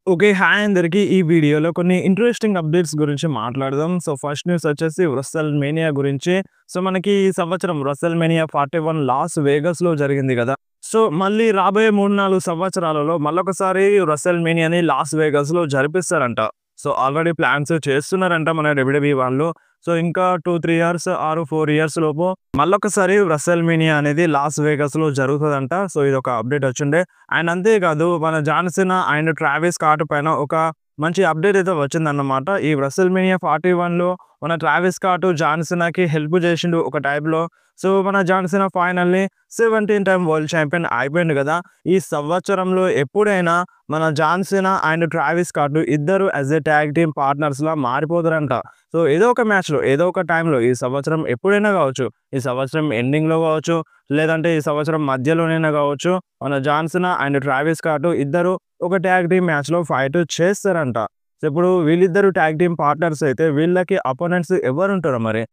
Okay. Hi అందరికి. ఈ వీడియోలో కొన్ని ఇంట్రెస్టింగ్ అప్డేట్స్ గురించి మాట్లాడదాం. సో, ఫస్ట్ న్యూస్ వచ్చేసి రస్సెల్ మేనియా గురించి. సో, మనకి ఈ సంవత్సరం రస్సెల్ మేనియా 41 లాస్ వేగస్‌లో జరిగింది గదా! సో, మళ్ళీ రాబోయే 3, 4 సంవత్సరాలలో మళ్ళొకసారి రస్సెల్ మేనియాని లాస్ వేగస్‌లో జరిపిస్తారంట. సో, ఆల్రెడీ ప్లాన్స్ చేస్తున్నారంట మన డబ్ల్యూడబ్ల్యూఈ వాళ్ళు. సో, ఇంకా 2, 3 ఇయర్స్ ఆర్ 4 ఇయర్స్ లోపు మళ్ళొకసారి రస్సెల్ మేనియా అనేది లాస్ వేగస్‌లో జరుగుతదంట. సో, ఇదొక అప్డేట్ వచ్చిండే. అండ్ అంతేకాదు మన John Cena and Travis Scott పైన ఒక మంచి అప్డేట్ అయితే వచ్చిందన్నమాట. ఈ రెసల్‌మేనియా 41లో మన ట్రావిస్ స్కాట్ జాన్ సీనాకి హెల్ప్ చేసిండు ఒక టైప్‌లో. సో, మన John Cena finally 17 time world champion అయిపోయిండు కదా! ఈ సంవత్సరంలో ఎప్పుడైనా మన John Cena and Travis Scott ఇద్దరు యాస్ ఎ టాగ్ టీమ్ పార్ట్నర్స్‌లా మారిపోతారంట. సో, ఏదో ఒక మ్యాచ్‌లో, ఏదో ఒక టైంలో ఈ సంవత్సరం ఎప్పుడైనా కావచ్చు. ఈ సంవత్సరం ఎండింగ్‌లో కావచ్చు, లేదంటే ఈ సంవత్సరం మధ్యలోనైనా కావచ్చు. మన John Cena and Travis Scott ఇద్దరు ఒక టాగ్ టీమ్ మ్యాచ్‌లో ఫైట్ చేస్తారంట. సో, ఇప్పుడు వీళ్ళిద్దరు టాగ్ టీమ్ పార్ట్నర్స్ అయితే వీళ్ళకి అపోనెంట్స్ ఎవరుంటారో మరి?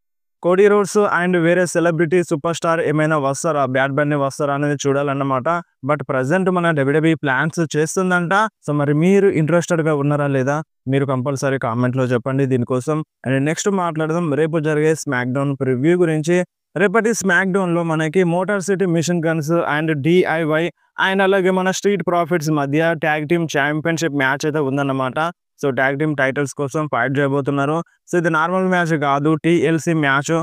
కోడీ రోడ్స్ అండ్ వేరే సెలబ్రిటీ సూపర్ స్టార్ ఏమైనా వస్తారా? బ్యాడ్ బన్నీ వస్తారా అనేది చూడాలన్నమాట. బట్ ప్రెజెంట్ మన డబ్ల్యూడబ్ల్యూఈ ప్లాన్స్ చేస్తుందంట. సో, మరి మీరు ఇంట్రెస్టెడ్‌గా ఉన్నారా లేదా? మీరు కంపల్సరీ కామెంట్‌లో చెప్పండి దీనికోసం. అండ్ నెక్స్ట్ మాట్లాడదాం రేపు జరిగే స్మాక్ డౌన్ ప్రివ్యూ గురించి. రేపటి స్మాక్ డౌన్‌లో మనకి motor city mission guns and DIY and అలాగే మన స్ట్రీట్ ప్రాఫిట్స్ మధ్య టాగ్ టీమ్ ఛాంపియన్‌షిప్ మ్యాచ్ అయితే ఉందన్నమాట. సో, టాగ్ టీమ్ టైటిల్స్ కోసం ఫైట్ చేయబోతున్నారు. సో, ఇది నార్మల్ మ్యాచ్ కాదు. TLC match.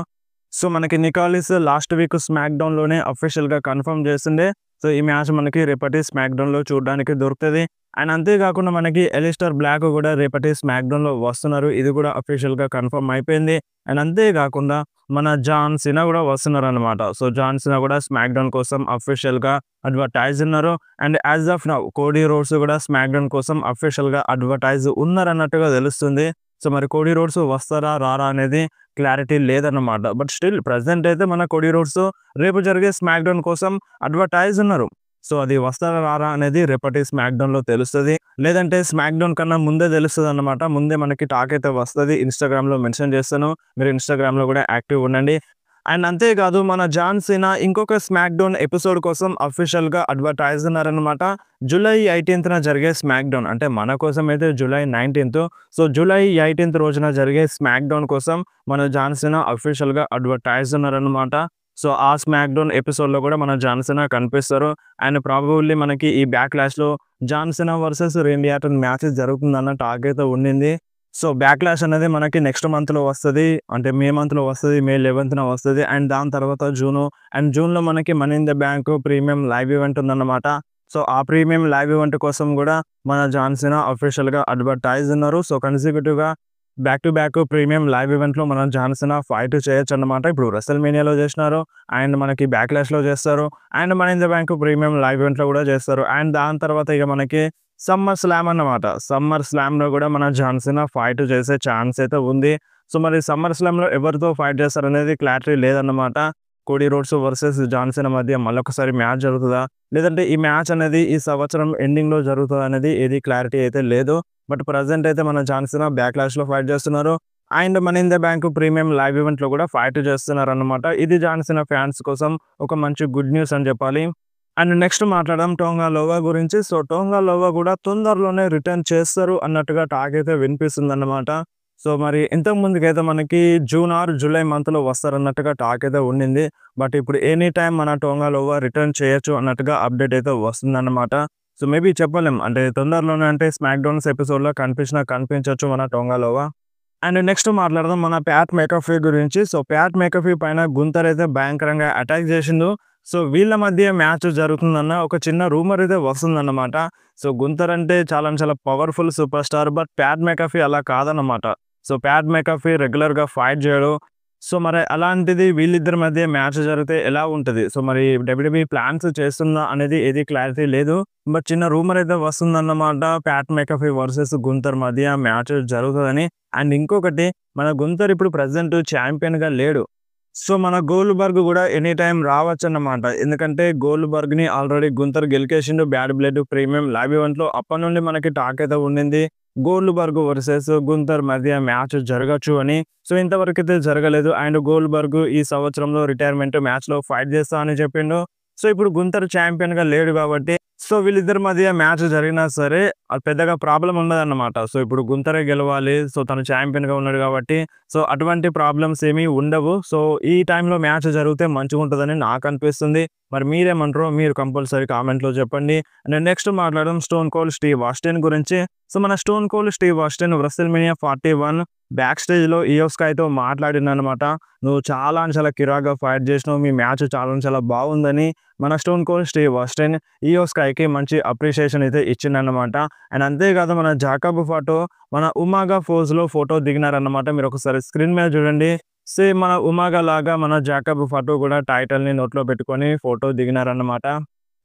సో, మనకి నికాలిస్ లాస్ట్ వీక్ స్మాక్ డౌన్‌లోనే అఫీషియల్‌గా కన్ఫర్మ్ చేసిండే. సో, ఈ మ్యాచ్ మనకి రేపటి స్మాక్ డౌన్‌లో చూడడానికి దొరుకుతది. అండ్ అంతేకాకుండా మనకి ఎలిస్టర్ బ్లాక్ కూడా రేపటి స్మాక్ డౌన్‌లో వస్తున్నారు. ఇది కూడా అఫీషియల్‌గా కన్ఫర్మ్ అయిపోయింది. అండ్ అంతేకాకుండా మన జాన్ సీనా కూడా వస్తున్నారనమాట. సో, జాన్ సీనా కూడా స్మాక్ డౌన్ కోసం అఫీషియల్‌గా అడ్వర్టైజ్ ఉన్నారు. And as of now Cody roads కూడా స్మాక్ డౌన్ కోసం అఫీషియల్‌గా అడ్వర్టైజ్ ఉన్నారన్నట్టుగా తెలుస్తుంది. సో, మరి కోడీ రోడ్స్ వస్తారా? రారా? అనేది క్లారిటీ లేదన్నమాట. బట్ స్టిల్ ప్రెజెంట్ అయితే మన కోడీ రోడ్స్ రేపు జరిగే స్మాక్ డౌన్ కోసం అడ్వర్టైజ్ ఉన్నారు. సో, అది వస్తారా? రారా? అనేది రేపటి స్మాక్ డౌన్‌లో తెలుస్తది. లేదంటే స్మాక్ డౌన్ కన్నా ముందే తెలుస్తదన్నమాట. ముందే మనకి టాక్ అయితే వస్తది. ఇన్‌స్టాగ్రామ్‌లో మెన్షన్ చేస్తాను. మీరు ఇన్‌స్టాగ్రామ్‌లో కూడా యాక్టివ్ ఉండండి. అండ్ అంతేకాదు మన జాన్ సీనా ఇంకొక స్మాక్ డౌన్ ఎపిసోడ్ కోసం అఫీషియల్‌గా అడ్వర్టైజ్ ఉన్నారన్నమాట. జూలై 18న జరిగే స్మాక్ డౌన్ అంటే మన కోసం అయితే జూలై 19. సో, జూలై 18 రోజున జరిగే స్మాక్ డౌన్ కోసం మన జాన్ సీనా అఫీషియల్‌గా అడ్వర్టైజ్ ఉన్నారన్నమాట. సో, ఆ స్మాక్ డౌన్ ఎపిసోడ్‌లో కూడా మన జాన్ సీనా కనిపిస్తారు. అండ్ ప్రాబబుల్లీ మనకి ఈ బ్యాక్‌లాష్‌లో John Cena versus Randy Orton match జరుగుతుందన్న టాక్ అయితే ఉండింది. సో, బ్యాక్‌లాష్ అనేది మనకి నెక్స్ట్ మంత్‌లో వస్తది. అంటే మే మంత్‌లో వస్తది. మే 11న వస్తది. అండ్ దాని తర్వాత జూన్‌లో మనకి money in the bank premium live event ఉందన్నమాట. సో, ఆ ప్రీమియం లైవ్ ఈవెంట్ కోసం కూడా మన జాన్ సీనా అఫీషియల్‌గా అడ్వర్టైజ్ ఉన్నారు. సో, కన్సిక్యూటివ్‌గా back to back premium live ఈవెంట్‌లో మన జాన్ సీనా ఫైట్ చేయొచ్చన్నమాట. ఇప్పుడు రెసల్ మేనియాలో చేసినారు. అండ్ మనకి బ్యాక్‌లాష్‌లో చేస్తారు. And money in the bank premium live ఈవెంట్‌లో కూడా చేస్తారు. అండ్ దాని తర్వాత ఇక మనకి సమ్మర్ స్లామ్ అన్నమాట. సమ్మర్ స్లామ్‌లో కూడా మన జాన్ సీనా ఫైట్ చేసే ఛాన్స్ అయితే ఉంది. సో, మరి సమ్మర్ స్లామ్‌లో ఎవరితో ఫైట్ చేస్తారనేది క్లారిటీ లేదన్నమాట. Cody Rhodes versus John Cena మధ్య మళ్ళొకసారి మ్యాచ్ జరుగుతదా? లేదంటే ఈ మ్యాచ్ అనేది ఈ సంవత్సరం ఎండింగ్‌లో జరుగుతదా అనేది ఏది క్లారిటీ అయితే లేదు. బట్ ప్రెజెంట్ అయితే మన జాన్ సీనా బ్యాక్‌లాష్‌లో ఫైట్ చేస్తున్నారు. And money in the bank premium live ఈవెంట్‌లో కూడా ఫైట్ చేస్తున్నారన్నమాట. ఇది జాన్ సీనా ఫ్యాన్స్ కోసం ఒక మంచి గుడ్ న్యూస్ అని చెప్పాలి. అండ్ నెక్స్ట్ మాట్లాడదాం టోంగా లోవా గురించి. సో, టోంగా లోవా కూడా తొందరలోనే రిటర్న్ చేస్తారు అన్నట్టుగా టాక్ అయితే వినిపిస్తుందన్నమాట. సో, మరి ఇంతకు ముందుకైతే మనకి జూన్ ఆర్ జూలై మంత్‌లో వస్తారన్నట్టుగా టాక్ అయితే ఉండింది. బట్ ఇప్పుడు ఎనీ టైమ్ మన టోంగా లోవా రిటర్న్ చేయొచ్చు అన్నట్టుగా అప్డేట్ అయితే వస్తుందన్నమాట. సో, మేబీ చెప్పలేం. అంటే తొందరలోనే అంటే స్మాక్ డౌన్స్ ఎపిసోడ్‌లో కనిపించినా కనిపించొచ్చు మన టోంగా లోవా. అండ్ నెక్స్ట్ మాట్లాడదాం మన ప్యాట్ మెకఫీ గురించి. సో, ప్యాట్ మెకఫీ పైన గుంతర్ అయితే భయంకరంగా అటాక్ చేసిండు. సో, వీళ్ళ మధ్య మ్యాచ్ జరుగుతుందన్న ఒక చిన్న రూమర్ అయితే వస్తుందన్నమాట. సో, గుంతర్ అంటే చాలా చాలా powerful super star. But Pat McAfee అలా కాదన్నమాట. సో, ప్యాట్ మెకఫీ రెగ్యులర్‌గా ఫైట్ చేయడు. సో, మరి అలాంటిది వీళ్ళిద్దరి మధ్య మ్యాచ్ జరిగితే ఎలా ఉంటది? సో, మరి డబ్ల్యూడబ్ల్యూఈ ప్లాన్స్ చేస్తుందా అనేది ఏది క్లారిటీ లేదు. బట్ చిన్న రూమర్ అయితే వస్తుందన్నమాట. ప్యాట్ మెకఫీ వర్సెస్ గుంతర్ మధ్య మ్యాచ్ జరుగుతదని. అండ్ ఇంకొకటి మన గుంతర్ ఇప్పుడు ప్రెజెంట్ ఛాంపియన్‌గా లేడు. సో, మన గోల్డ్‌బర్గ్ కూడా ఎనీ టైమ్ రావచ్చన్నమాట. ఎందుకంటే గోల్డ్‌బర్గ్‌ని ఆల్రెడీ గుంతర్ గెలికేసిండు బ్యాడ్ బ్లడ్ ప్రీమియం లైవ్ ఈవెంట్‌లో. అప్పటి నుండి మనకి టాక్ అయితే ఉండింది. గోల్డ్‌బర్గ్ వర్సెస్ గుంతర్ మధ్య మ్యాచ్ జరగొచ్చు అని. సో, ఇంతవరకైతే జరగలేదు. అండ్ గోల్డ్‌బర్గ్ ఈ సంవత్సరంలో రిటైర్మెంట్ మ్యాచ్‌లో ఫైట్ చేస్తా అని చెప్పిండు. సో, ఇప్పుడు గుంతర్ ఛాంపియన్‌గా లేడు కాబట్టి సో, వీళ్ళిద్దరి మధ్య మ్యాచ్ జరిగినా సరే అది పెద్దగా ప్రాబ్లమ్ ఉండదన్నమాట. సో, ఇప్పుడు గుంతరే గెలవాలి. సో, తను ఛాంపియన్‌గా ఉన్నాడు కాబట్టి సో, అటువంటి ప్రాబ్లమ్స్ ఏమీ ఉండవు. సో, ఈ టైంలో మ్యాచ్ జరిగితే మంచిగుంటదని నాకనిపిస్తుంది. మరి మీరేమంటారో మీరు కంపల్సరీ కామెంట్‌లో చెప్పండి. అండ్ నెక్స్ట్ మాట్లాడదాం స్టోన్ కోల్డ్ స్టీవ్ ఆస్టిన్ గురించి. సో, మన stone cold Steve Austin WrestleMania 41 back స్టేజ్‌లో ఇయో స్కైతో మాట్లాడిండనమాట. "నువ్వు చాలా అంటే చాలా కిరాక్‌గా ఫైట్ చేసినావు. మీ మ్యాచ్ చాలా అంటే చాలా బాగుందని" మన స్టోన్ కోల్డ్ స్టీవ్ ఆస్టిన్ ఇయో స్కైకి మంచి అప్రిషియేషన్ అయితే ఇచ్చిండనమాట. అండ్ అంతేకాదు మన జాకబ్ ఫాటో మన ఉమాగా ఫోజ్‌లో ఫోటో దిగినారన్నమాట. మీరొకసారి స్క్రీన్ మీద చూడండి. సేమ్ మన ఉమాగా లాగా మన జాకబ్ ఫాటో కూడా టైటిల్‌ని నోట్లో పెట్టుకొని ఫోటో దిగినారన్నమాట.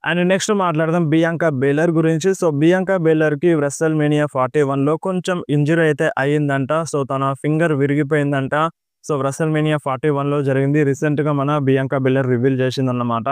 అండ్ నెక్స్ట్ మాట్లాడదాం బియాంకా బెలర్ గురించి. సో, బియాంకా బెలర్‌కి WrestleMania 41లో కొంచెం ఇంజ్యూరీ అయితే అయిందంట. సో, తన ఫింగర్ విరిగిపోయిందంట. సో, WrestleMania 41లో జరిగింది. రీసెంట్‌గా మన బియాంకా బెలర్ రివీల్ చేసిందన్నమాట.